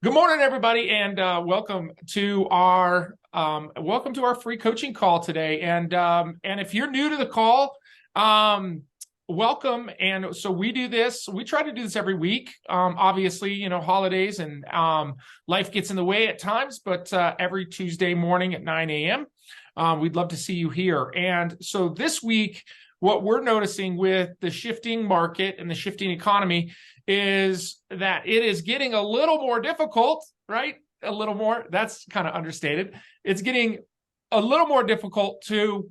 Good morning, everybody, and welcome to our free coaching call today. And if you're new to the call, welcome. And so we do this. We try to do this every week. Obviously, holidays and life gets in the way at times, but every Tuesday morning at 9 a.m. We'd love to see you here. And so this week, what we're noticing with the shifting market and the shifting economy is that it is getting a little more difficult, right? A little more, that's kind of understated. It's getting a little more difficult to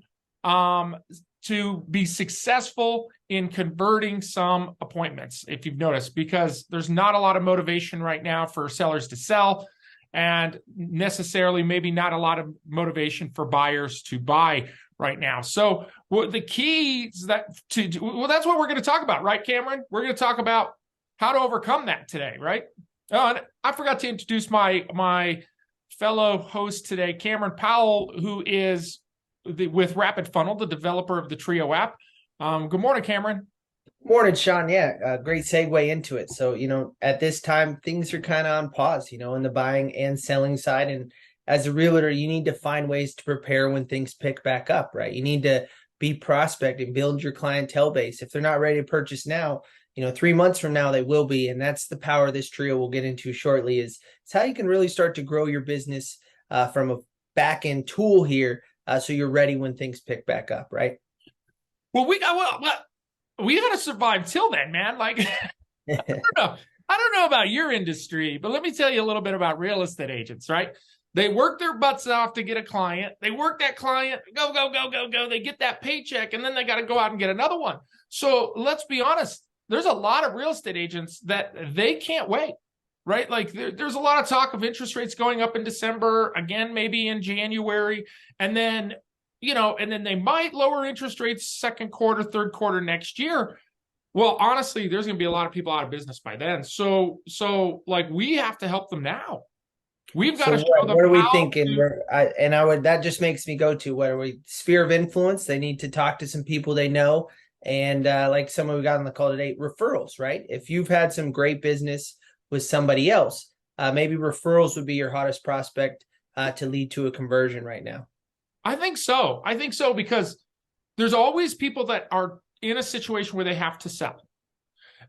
be successful in converting some appointments, if you've noticed, because there's not a lot of motivation right now for sellers to sell, and necessarily maybe not a lot of motivation for buyers to buy right now. So the keys that's what we're going to talk about, right, Cameron? We're going to talk about how to overcome that today, right? Oh, and I forgot to introduce my fellow host today, Cameron Powell, who is with Rapid Funnel, the developer of the Trio app. Good morning, Cameron. Morning, Sean. Yeah, great segue into it. So, at this time, things are kind of on pause, in the buying and selling side. And as a realtor, you need to find ways to prepare when things pick back up, right? You need to be prospecting, build your clientele base. If they're not ready to purchase now, 3 months from now, they will be. And that's the power of this trio we'll get into shortly is it's how you can really start to grow your business from a back-end tool here so you're ready when things pick back up, right? Well, we got to survive till then, man. Like, I don't know about your industry, but let me tell you a little bit about real estate agents, right? They work their butts off to get a client. They work that client, go, go, go, go, go. They get that paycheck, and then they got to go out and get another one. So let's be honest. There's a lot of real estate agents that they can't wait, right? Like there's a lot of talk of interest rates going up in December, again, maybe in January. And then, they might lower interest rates second quarter, third quarter next year. Well, honestly, there's going to be a lot of people out of business by then. So like we have to help them now. We've got to show them what are we how thinking? to. That just makes me go to what are we sphere of influence? They need to talk to some people they know. And like someone we got on the call today, referrals, right? If you've had some great business with somebody else, maybe referrals would be your hottest prospect to lead to a conversion right now. I think so because there's always people that are in a situation where they have to sell.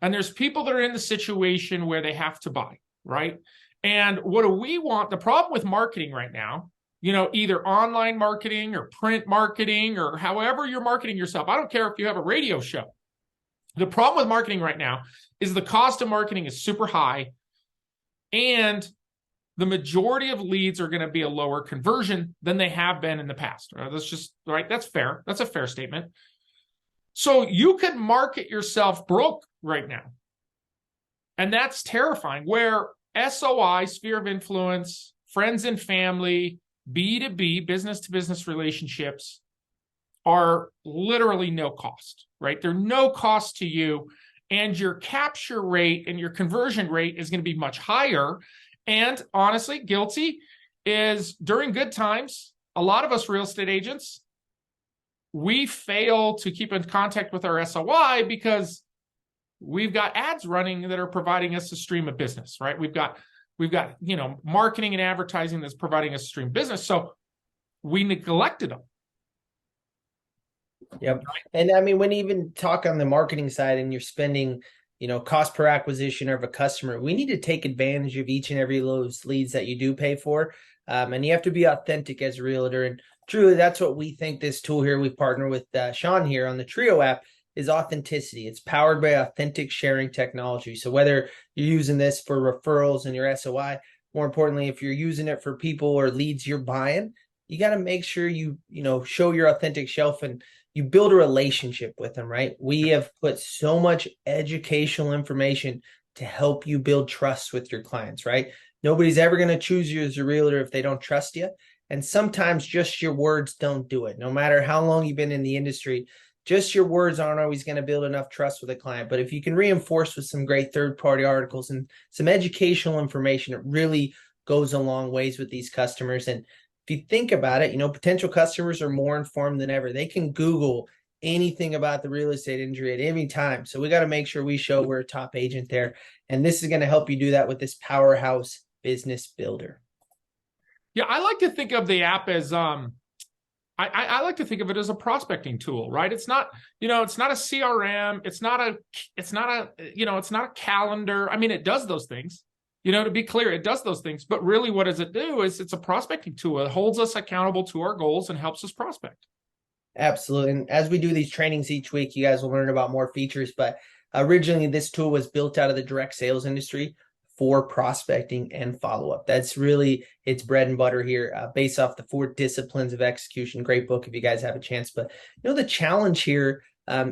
And there's people that are in the situation where they have to buy, right? And what do we want? The problem with marketing right now, either online marketing or print marketing or however you're marketing yourself. I don't care if you have a radio show. The problem with marketing right now is the cost of marketing is super high, and the majority of leads are going to be a lower conversion than they have been in the past. Right? That's just right. That's fair. That's a fair statement. So you could market yourself broke right now. And that's terrifying, where SOI, sphere of influence, friends and family, B2B, business to business relationships are literally no cost, right? They're no cost to you. And your capture rate and your conversion rate is going to be much higher. And honestly, guilty is during good times, a lot of us real estate agents, we fail to keep in contact with our SOI because we've got ads running that are providing us a stream of business, right? We've got marketing and advertising that's providing us a stream of business. So we neglected them. Yep. And I mean, when you even talk on the marketing side and you're spending, cost per acquisition of a customer, we need to take advantage of each and every of those leads that you do pay for. And you have to be authentic as a realtor. And truly, that's what we think this tool here, we partner with Sean here on the Trio app, is authenticity. It's powered by authentic sharing technology. So whether you're using this for referrals and your SOI, more importantly, if you're using it for people or leads you're buying, you got to make sure you show your authentic self and you build a relationship with them, right? We have put so much educational information to help you build trust with your clients, right? Nobody's ever going to choose you as a realtor if they don't trust you. And sometimes just your words don't do it. No matter how long you've been in the industry, just your words aren't always going to build enough trust with a client. But if you can reinforce with some great third-party articles and some educational information, it really goes a long ways with these customers. And if you think about it, potential customers are more informed than ever. They can Google anything about the real estate industry at any time. So we got to make sure we show we're a top agent there. And this is going to help you do that with this powerhouse business builder. Yeah, I like to think of the app as I like to think of it as a prospecting tool, right? It's not, it's not a CRM, it's not a it's not a calendar. I mean, it does those things. To be clear, it does those things, but really what does it do is it's a prospecting tool. It holds us accountable to our goals and helps us prospect. Absolutely. And as we do these trainings each week, you guys will learn about more features. But originally, this tool was built out of the direct sales industry for prospecting and follow-up. That's really its bread and butter here, based off the 4 disciplines of execution. Great book if you guys have a chance. But the challenge here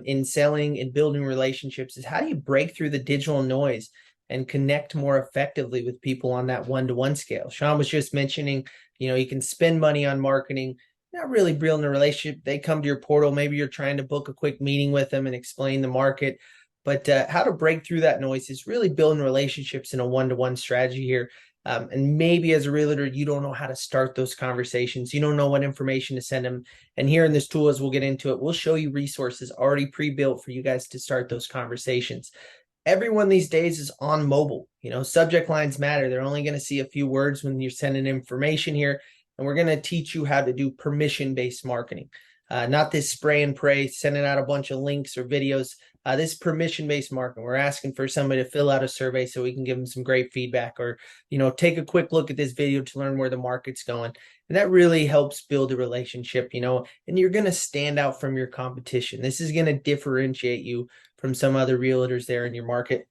in selling and building relationships is how do you break through the digital noise and connect more effectively with people on that one-to-one scale? Sean was just mentioning, you can spend money on marketing, not really building a relationship. They come to your portal. Maybe you're trying to book a quick meeting with them and explain the market. But how to break through that noise is really building relationships in a one-to-one strategy here. And maybe as a realtor, you don't know how to start those conversations. You don't know what information to send them. And here in this tool, as we'll get into it, we'll show you resources already pre-built for you guys to start those conversations. Everyone these days is on mobile. Subject lines matter. They're only going to see a few words when you're sending information here. And we're going to teach you how to do permission-based marketing, not this spray and pray, sending out a bunch of links or videos. This permission-based marketing. We're asking for somebody to fill out a survey so we can give them some great feedback, or, take a quick look at this video to learn where the market's going. And that really helps build a relationship, and you're going to stand out from your competition. This is going to differentiate you from some other realtors there in your market.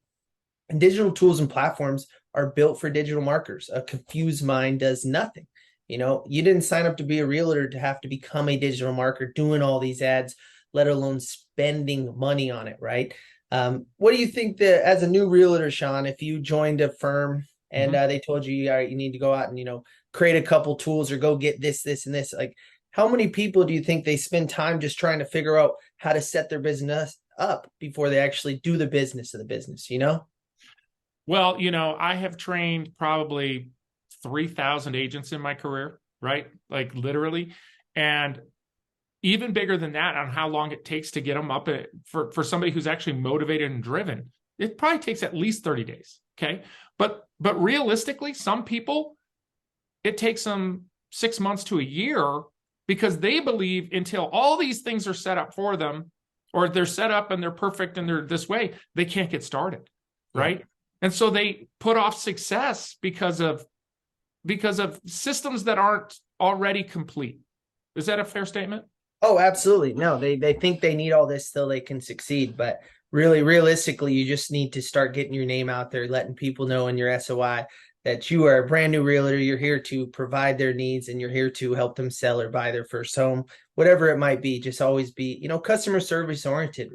And digital tools and platforms are built for digital marketers. A confused mind does nothing. You didn't sign up to be a realtor to have to become a digital marketer doing all these ads, let alone spending money on it, right? What do you think that as a new realtor, Sean, if you joined a firm and they told you, all right, you need to go out and, create a couple tools or go get this, and this, like how many people do you think they spend time just trying to figure out how to set their business up before they actually do the business of the business, Well, I have trained probably 3,000 agents in my career, right? Like literally. And even bigger than that on how long it takes to get them up for somebody who's actually motivated and driven, it probably takes at least 30 days. Okay. But realistically, some people, it takes them 6 months to a year because they believe until all these things are set up for them, or they're set up and they're perfect and they're this way, they can't get started. Right. Yeah. And so they put off success because of systems that aren't already complete. Is that a fair statement? Oh, absolutely. No, they think they need all this so they can succeed. But really, realistically, you just need to start getting your name out there, letting people know in your SOI that you are a brand new realtor. You're here to provide their needs and you're here to help them sell or buy their first home, whatever it might be. Just always be, customer service oriented,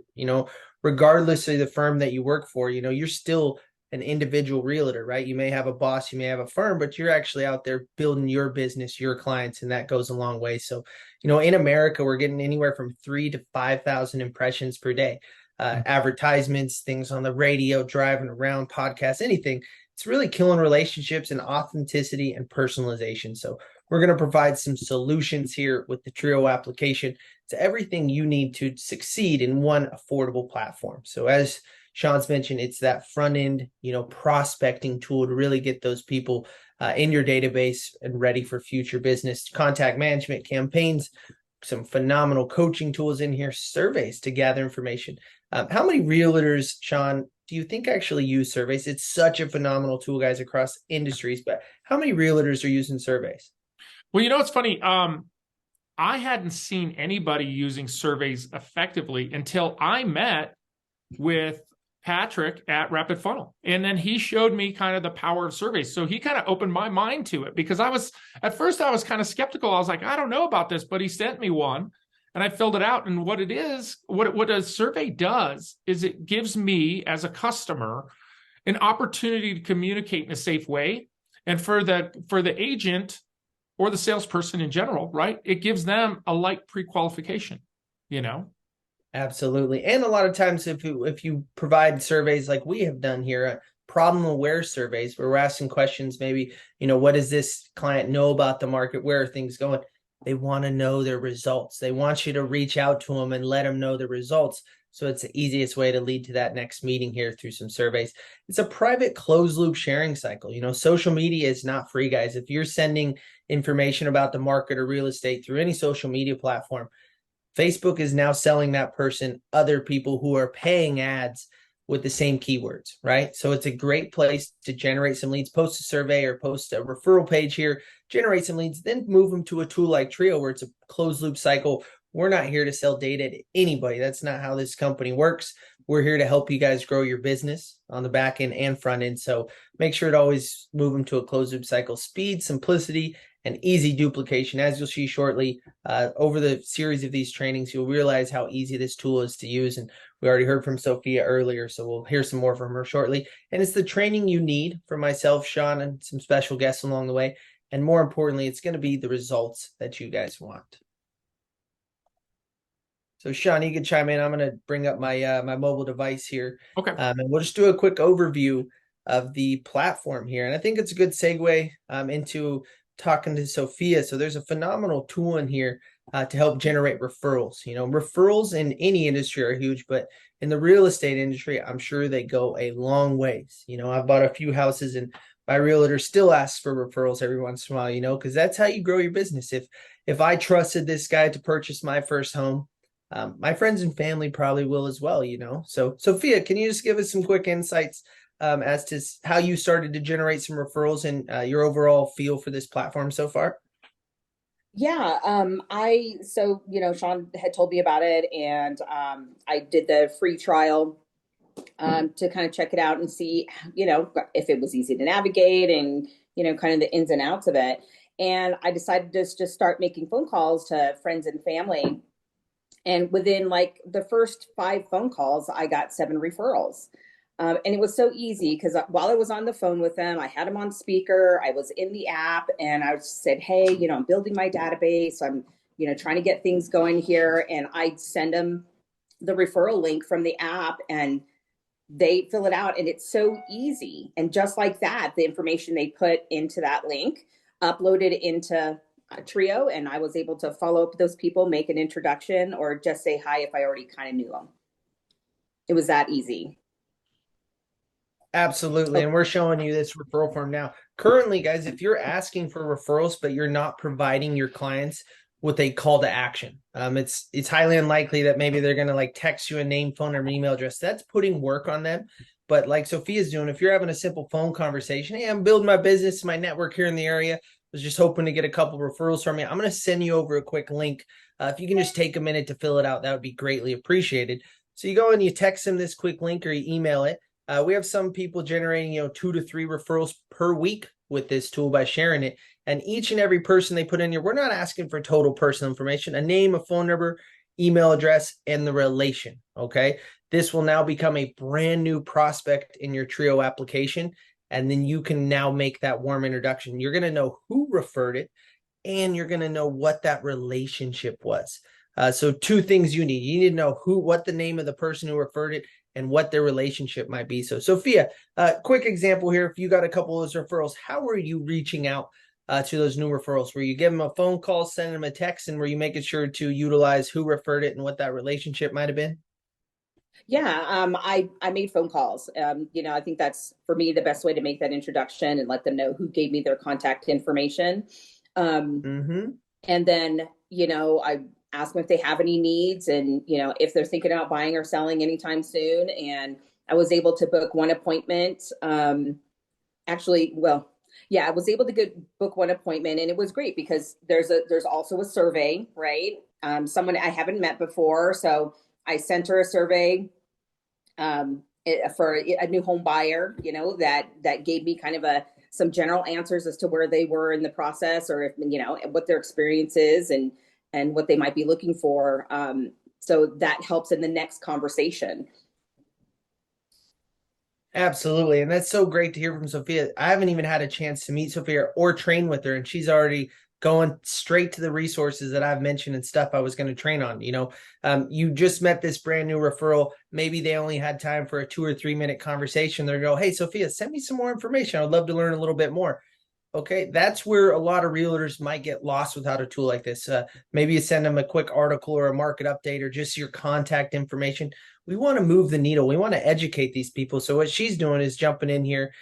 regardless of the firm that you work for, you're still an individual realtor, right? You may have a boss, you may have a firm, but you're actually out there building your business, your clients, and that goes a long way. So, in America, we're getting anywhere from 3,000 to 5,000 impressions per day. Advertisements, things on the radio, driving around, podcasts, anything. It's really killing relationships and authenticity and personalization. So we're going to provide some solutions here with the Trio application. It's everything you need to succeed in one affordable platform. So as Sean's mentioned, it's that front end, prospecting tool to really get those people in your database and ready for future business, contact management, campaigns, some phenomenal coaching tools in here, surveys to gather information. How many realtors, Sean, do you think actually use surveys? It's such a phenomenal tool, guys, across industries, but how many realtors are using surveys? Well, it's funny. I hadn't seen anybody using surveys effectively until I met with Patrick at Rapid Funnel. And then he showed me kind of the power of surveys. So he kind of opened my mind to it because at first I was kind of skeptical. I was like, I don't know about this, but he sent me one and I filled it out. And what it is, what a survey does is it gives me as a customer an opportunity to communicate in a safe way. And for the agent or the salesperson in general, right? It gives them a light pre-qualification, Absolutely. And a lot of times if you provide surveys like we have done here, problem aware surveys where we're asking questions, maybe, what does this client know about the market? Where are things going? They want to know their results. They want you to reach out to them and let them know the results So it's the easiest way to lead to that next meeting here through some surveys. It's a private closed loop sharing cycle. Social media is not free, guys. If you're sending information about the market or real estate through any social media platform, Facebook is now selling that person other people who are paying ads with the same keywords, right? So it's a great place to generate some leads, post a survey or post a referral page here, generate some leads, then move them to a tool like Trio where it's a closed loop cycle. We're not here to sell data to anybody. That's not how this company works. We're here to help you guys grow your business on the back end and front end. So make sure to always move them to a closed loop cycle. Speed, simplicity, and easy duplication. As you'll see shortly, over the series of these trainings, you'll realize how easy this tool is to use. And we already heard from Sophia earlier, so we'll hear some more from her shortly. And it's the training you need from myself, Sean, and some special guests along the way. And more importantly, it's going to be the results that you guys want. So Sean, you can chime in. I'm going to bring up my my mobile device here. Okay. And we'll just do a quick overview of the platform here. And I think it's a good segue into talking to Sophia. So there's a phenomenal tool in here to help generate referrals. Referrals in any industry are huge, but in the real estate industry, I'm sure they go a long ways. I've bought a few houses and my realtor still asks for referrals every once in a while, because that's how you grow your business. If I trusted this guy to purchase my first home, my friends and family probably will as well, So Sophia, can you just give us some quick insights as to how you started to generate some referrals and your overall feel for this platform so far? Yeah, Sean had told me about it, and I did the free trial to kind of check it out and see, if it was easy to navigate and, kind of the ins and outs of it. And I decided to just start making phone calls to friends and family. And within like the first 5 phone calls, I got 7 referrals. And it was so easy because while I was on the phone with them, I had them on speaker, I was in the app, and I said, hey, I'm building my database. I'm, trying to get things going here. And I'd send them the referral link from the app and they fill it out. And it's so easy. And just like that, the information they put into that link uploaded into Trio, and I was able to follow up with those people, make an introduction, or just say hi if I already kind of knew them. It was that easy. Absolutely. And we're showing you this referral form now. Currently, guys, if you're asking for referrals, but you're not providing your clients with a call to action, it's highly unlikely that maybe they're going to like text you a name, phone, or email address. That's putting work on them. But like Sophia's doing, if you're having a simple phone conversation, hey, I'm building my business, my network here in the area, was just hoping to get a couple referrals from you. I'm going to send you over a quick link. If you can just take a minute to fill it out, that would be greatly appreciated. So you go and you text them this quick link or you email it. We have some people generating, 2 to 3 referrals per week with this tool by sharing it. And each and every person they put in here, we're not asking for total personal information, a name, a phone number, email address, and the relation. Okay. This will now become a brand new prospect in your Trio application. And then you can now make that warm introduction. You're going to know who referred it, and you're going to know what that relationship was. So 2 things you need. You need to know what the name of the person who referred it and what their relationship might be. So Sophia, quick example here. If you got a couple of those referrals, how were you reaching out to those new referrals? Were you giving them a phone call, sending them a text, and were you making sure to utilize who referred it and what that relationship might have been? Yeah, I made phone calls. I think that's for me the best way to make that introduction and let them know who gave me their contact information. And then, I ask them if they have any needs and, if they're thinking about buying or selling anytime soon. And I was able to book one appointment. I was able to book one appointment, and it was great because there's also a survey, right? Someone I haven't met before. So I sent her a survey for a new home buyer, that gave me kind of some general answers as to where they were in the process, or if, what their experience is and what they might be looking for. So that helps in the next conversation. Absolutely. And that's so great to hear from Sophia. I haven't even had a chance to meet Sophia or train with her, and she's already going straight to the resources that I've mentioned and stuff I was going to train on. You just met this brand new referral. Maybe they only had time for a 2 or 3 minute conversation. They're go, hey, Sophia, send me some more information. I'd love to learn a little bit more. Okay, that's where a lot of realtors might get lost without a tool like this. Maybe you send them a quick article or a market update or just your contact information. We want to move the needle. We want to educate these people. So what she's doing is jumping in here.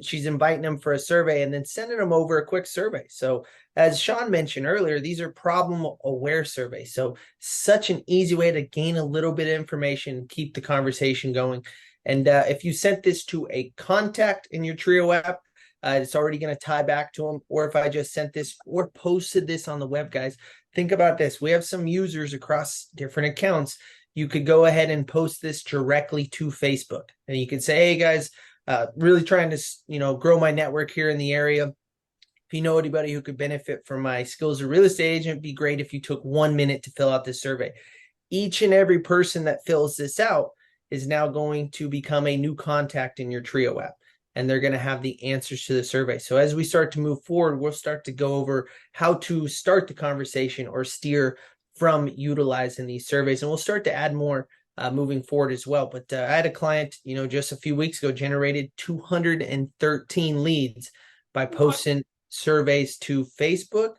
She's inviting them for a survey and then sending them over a quick survey. So as Sean mentioned earlier, these are problem aware surveys. So such an easy way to gain a little bit of information, keep the conversation going. And if you sent this to a contact in your Trio app, it's already going to tie back to them. Or if I just sent this or posted this on the web, guys, think about this. We have some users across different accounts. You could go ahead and post this directly to Facebook. And you could say, hey, guys, really trying to, grow my network here in the area. If you know anybody who could benefit from my skills as a real estate agent, it'd be great if you took 1 minute to fill out this survey. Each and every person that fills this out is now going to become a new contact in your Trio app, and they're going to have the answers to the survey. So as we start to move forward, we'll start to go over how to start the conversation or steer from utilizing these surveys. And we'll start to add more moving forward as well. But I had a client, just a few weeks ago, generated 213 leads by posting surveys to Facebook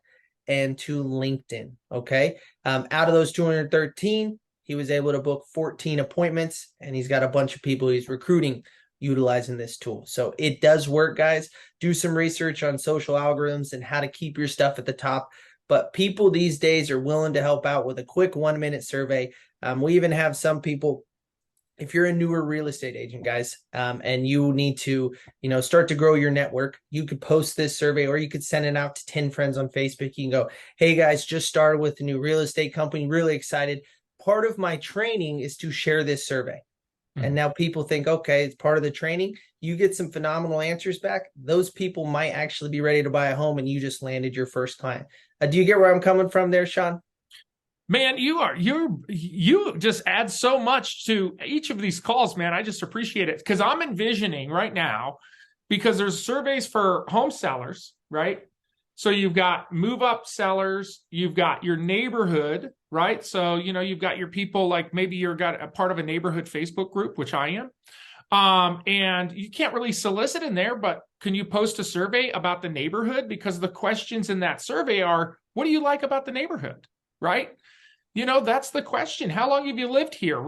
and to LinkedIn. Okay. Out of those 213, he was able to book 14 appointments, and he's got a bunch of people he's recruiting utilizing this tool. So it does work, guys. Do some research on social algorithms and how to keep your stuff at the top. But people these days are willing to help out with a quick 1 minute survey. We even have some people, if you're a newer real estate agent, guys, and you need to, start to grow your network, you could post this survey or you could send it out to 10 friends on Facebook. You can go, hey guys, just started with a new real estate company, really excited. Part of my training is to share this survey. And now people think, okay, it's part of the training. You get some phenomenal answers back. Those people might actually be ready to buy a home, and you just landed your first client. Do you get where I'm coming from there, Sean? Man, you just add so much to each of these calls, man. I just appreciate it because I'm envisioning right now, because there's surveys for home sellers, right? So you've got move up sellers, you've got your neighborhood, right? So, you've got your people, like maybe you're got a part of a neighborhood Facebook group, which I am. And you can't really solicit in there, but can you post a survey about the neighborhood? Because the questions in that survey are, what do you like about the neighborhood? Right? That's the question. How long have you lived here?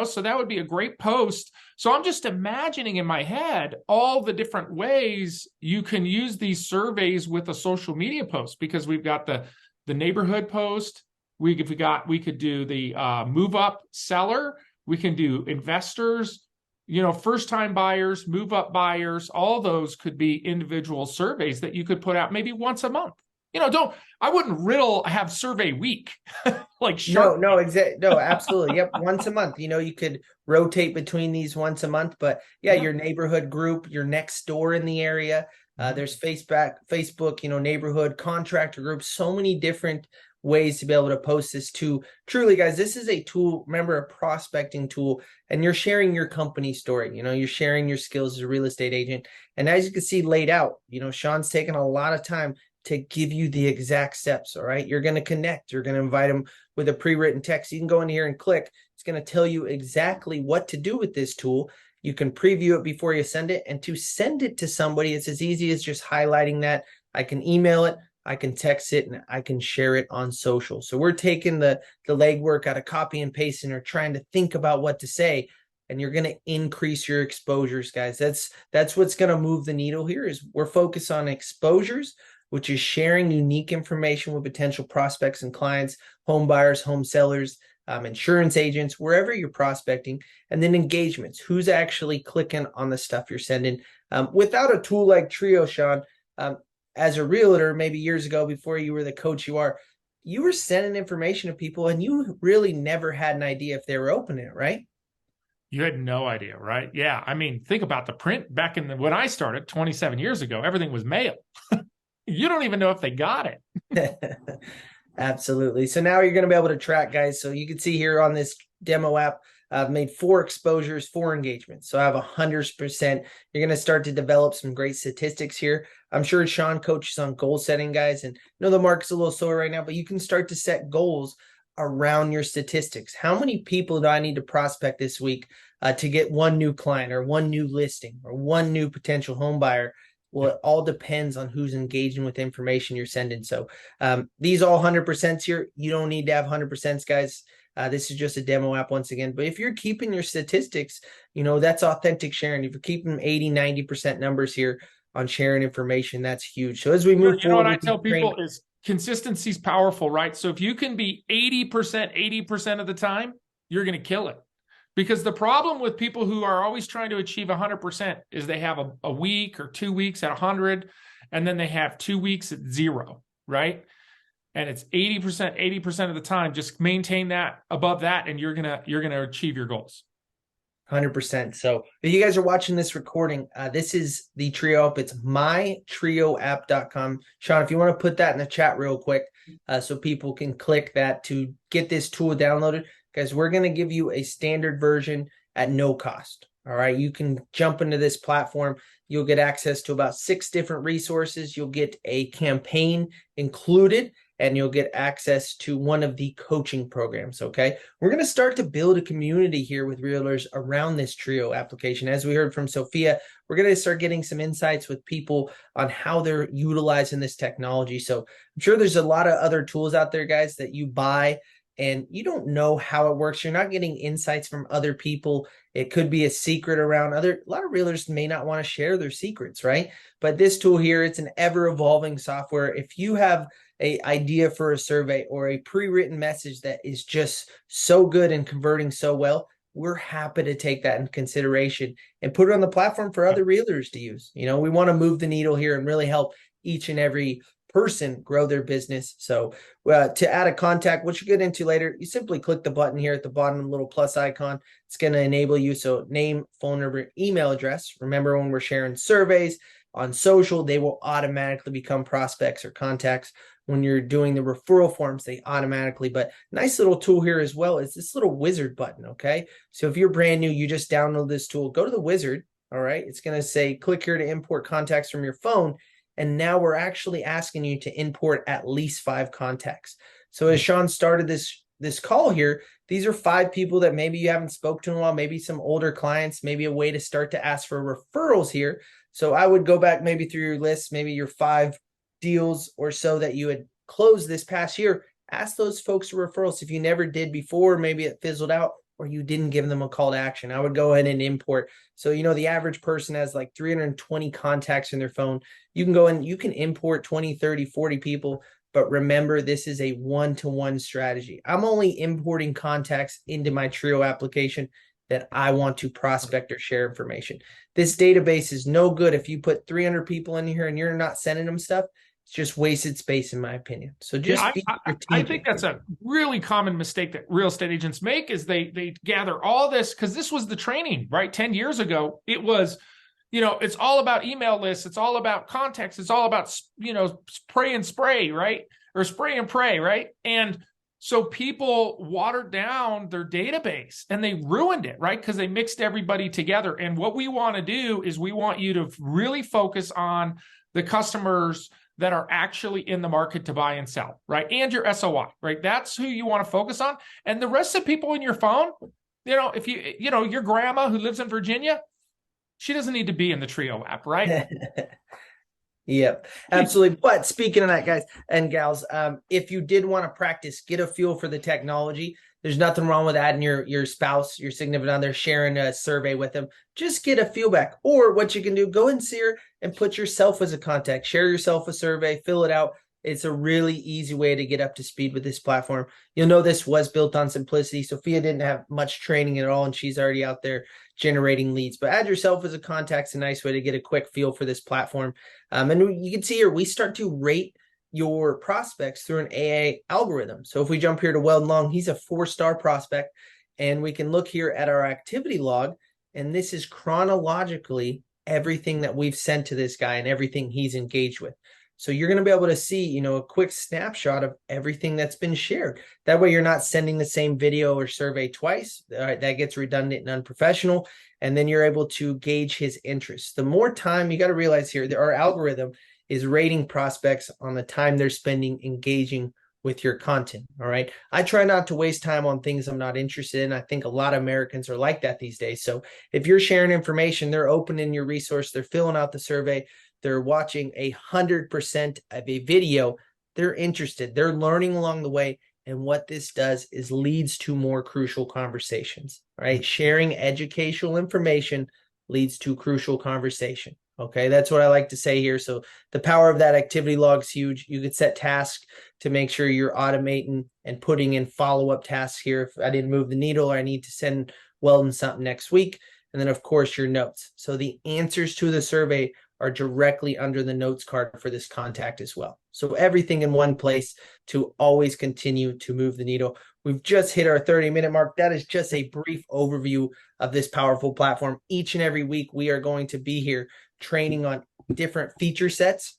So that would be a great post. So I'm just imagining in my head all the different ways you can use these surveys with a social media post, because we've got the neighborhood post. We could do the move up seller. We can do investors, first time buyers, move up buyers. All those could be individual surveys that you could put out maybe once a month. I wouldn't have survey week like Shark. No, absolutely. Yep. Once a month, you could rotate between these once a month, but yeah, your neighborhood group, your next door in the area. There's Facebook, neighborhood contractor groups, so many different ways to be able to post this to. Truly, guys, this is a tool, remember, a prospecting tool, and you're sharing your company story. You're sharing your skills as a real estate agent. And as you can see laid out, Sean's taken a lot of time to give you the exact steps. All right. You're going to connect. You're going to invite them with a pre-written text. You can go in here and click. It's going to tell you exactly what to do with this tool. You can preview it before you send it. And to send it to somebody, it's as easy as just highlighting that. I can email it, I can text it, and I can share it on social. So we're taking the legwork out of copy and pasting or trying to think about what to say. And you're going to increase your exposures, guys. That's what's going to move the needle here. Is we're focused on exposures, which is sharing unique information with potential prospects and clients, home buyers, home sellers, insurance agents, wherever you're prospecting, and then engagements. Who's actually clicking on the stuff you're sending? Without a tool like Trio, Sean, as a realtor, maybe years ago before you were the coach you were sending information to people and you really never had an idea if they were opening it, right? You had no idea, right? Yeah. I mean, think about the print back when I started 27 years ago, everything was mail. You don't even know if they got it. Absolutely. So now you're going to be able to track, guys. So you can see here on this demo app, I've made 4 exposures, 4 engagements. So I have 100%. You're going to start to develop some great statistics here. I'm sure Sean coaches on goal setting, guys. And I know the market's a little slower right now, but you can start to set goals around your statistics. How many people do I need to prospect this week to get 1 new client or 1 new listing or 1 new potential home buyer Well, it all depends on who's engaging with the information you're sending. So these all 100% here. You don't need to have 100%, guys. This is just a demo app once again. But if you're keeping your statistics, that's authentic sharing. If you're keeping 80, 90% numbers here on sharing information, that's huge. So as we move You know forward, what I tell people is consistency is powerful, right? So if you can be 80% of the time, you're going to kill it. Because the problem with people who are always trying to achieve 100% is they have a week or 2 weeks at 100, and then they have 2 weeks at 0, right? And it's 80% of the time. Just maintain that above that, and you're gonna achieve your goals. 100%. So if you guys are watching this recording, this is the Trio app. It's mytrioapp.com. Sean, if you want to put that in the chat real quick, so people can click that to get this tool downloaded. Guys, we're going to give you a standard version at no cost. All right. You can jump into this platform. You'll get access to about 6 different resources. You'll get a campaign included, and you'll get access to one of the coaching programs. Okay. We're going to start to build a community here with realtors around this Trio application. As we heard from Sophia, we're going to start getting some insights with people on how they're utilizing this technology. So I'm sure there's a lot of other tools out there, guys, that you buy and you don't know how it works. You're not getting insights from other people. It could be a secret around a lot of realtors may not want to share their secrets, right? But this tool here, it's an ever-evolving software. If you have an idea for a survey or a pre-written message that is just so good and converting so well, we're happy to take that into consideration and put it on the platform for other realtors to use. We want to move the needle here and really help each and every person grow their business. So to add a contact, which you get into later, you simply click the button here at the bottom, the little plus icon. It's going to enable you. So name, phone number, email address. Remember, when we're sharing surveys on social, they will automatically become prospects or contacts. When you're doing the referral forms, they automatically, but nice little tool here as well is this little wizard button. Okay. So if you're brand new, you just download this tool, go to the wizard. All right. It's going to say, click here to import contacts from your phone. And now we're actually asking you to import at least 5 contacts. So as Sean started this call here, these are 5 people that maybe you haven't spoken to in a while, maybe some older clients, maybe a way to start to ask for referrals here. So I would go back maybe through your list, maybe your 5 deals or so that you had closed this past year. Ask those folks for referrals. If you never did before, maybe it fizzled out, or you didn't give them a call to action, I would go ahead and import. So, the average person has like 320 contacts in their phone. You can go and you can import 20, 30, 40 people. But remember, this is a one-to-one strategy. I'm only importing contacts into my Trio application that I want to prospect or share information. This database is no good if you put 300 people in here and you're not sending them stuff. It's just wasted space, in my opinion. So just I think that's a really common mistake that real estate agents make is they gather all this, because this was the training, right? 10 years ago, it was, it's all about email lists. It's all about contacts. It's all about, spray and spray, right? Or spray and pray, right? And so people watered down their database and they ruined it, right? Because they mixed everybody together. And what we want to do is we want you to really focus on the customers that are actually in the market to buy and sell, right? And your SOI, right? That's who you want to focus on. And the rest of people in your phone, if your grandma who lives in Virginia, she doesn't need to be in the Trio app, right? Yep, absolutely. But speaking of that, guys and gals, if you did want to practice, get a feel for the technology, there's nothing wrong with adding your spouse, your significant other, sharing a survey with them. Just get a feel back. Or what you can do, go in here and put yourself as a contact. Share yourself a survey, fill it out. It's a really easy way to get up to speed with this platform. You'll know this was built on simplicity. Sophia didn't have much training at all, and she's already out there generating leads. But add yourself as a contact is a nice way to get a quick feel for this platform. And you can see here, we start to rate your prospects through an AA algorithm. So if we jump here to Weldon Long, he's a 4-star prospect, and we can look here at our activity log, and this is chronologically everything that we've sent to this guy and everything he's engaged with. So you're going to be able to see, a quick snapshot of everything that's been shared. That way you're not sending the same video or survey twice. All right, that gets redundant and unprofessional. And then you're able to gauge his interest. The more time, you got to realize here that our algorithm is rating prospects on the time they're spending engaging with your content. All right. I try not to waste time on things I'm not interested in. I think a lot of Americans are like that these days. So if you're sharing information, they're opening your resource, they're filling out the survey, they're watching 100% of a video, they're interested, they're learning along the way. And what this does is leads to more crucial conversations, right? Sharing educational information leads to crucial conversation. Okay, that's what I like to say here. So the power of that activity log is huge. You could set tasks to make sure you're automating and putting in follow-up tasks here. If I didn't move the needle, or I need to send Weldon something next week. And then, of course, your notes. So the answers to the survey are directly under the notes card for this contact as well. So everything in one place to always continue to move the needle. We've just hit our 30-minute mark. That is just a brief overview of this powerful platform. Each and every week, we are going to be here training on different feature sets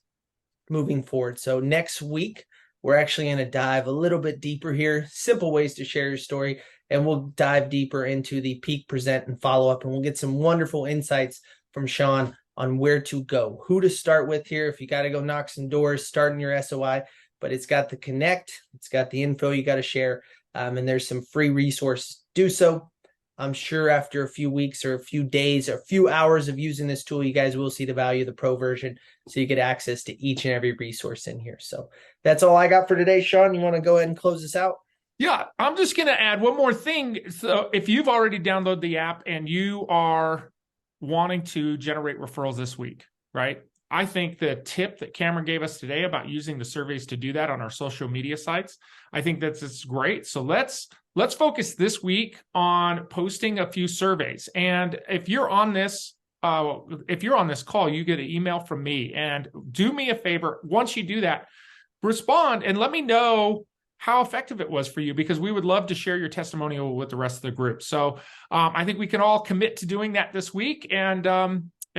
moving forward. So next week, we're actually going to dive a little bit deeper here, simple ways to share your story, and we'll dive deeper into the peak, present, and follow up, and we'll get some wonderful insights from Sean on where to go, who to start with here. If you got to go knock some doors, start in your SOI, but it's got the connect, it's got the info you got to share, and there's some free resources to do so. I'm sure after a few weeks or a few days or a few hours of using this tool, you guys will see the value of the pro version, so you get access to each and every resource in here. So that's all I got for today. Sean, you want to go ahead and close this out? Yeah, I'm just going to add one more thing. So if you've already downloaded the app and you are wanting to generate referrals this week, right? I think the tip that Cameron gave us today about using the surveys to do that on our social media sites, I think that's great. So let's focus this week on posting a few surveys. And if you're on this call, you get an email from me. And do me a favor, once you do that, respond and let me know how effective it was for you, because we would love to share your testimonial with the rest of the group. So I think we can all commit to doing that this week. And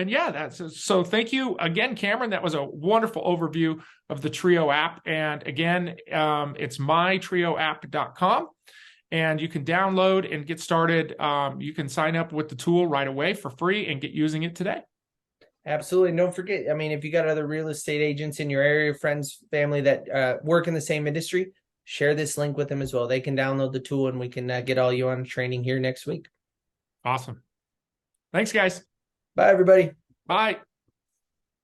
yeah, so thank you again, Cameron. That was a wonderful overview of the Trio app. And again, it's mytrioapp.com. And you can download and get started. You can sign up with the tool right away for free and get using it today. Absolutely. And don't forget, I mean, if you got other real estate agents in your area, friends, family that work in the same industry, share this link with them as well. They can download the tool and we can get all you on training here next week. Awesome. Thanks, guys. Bye, everybody. Bye.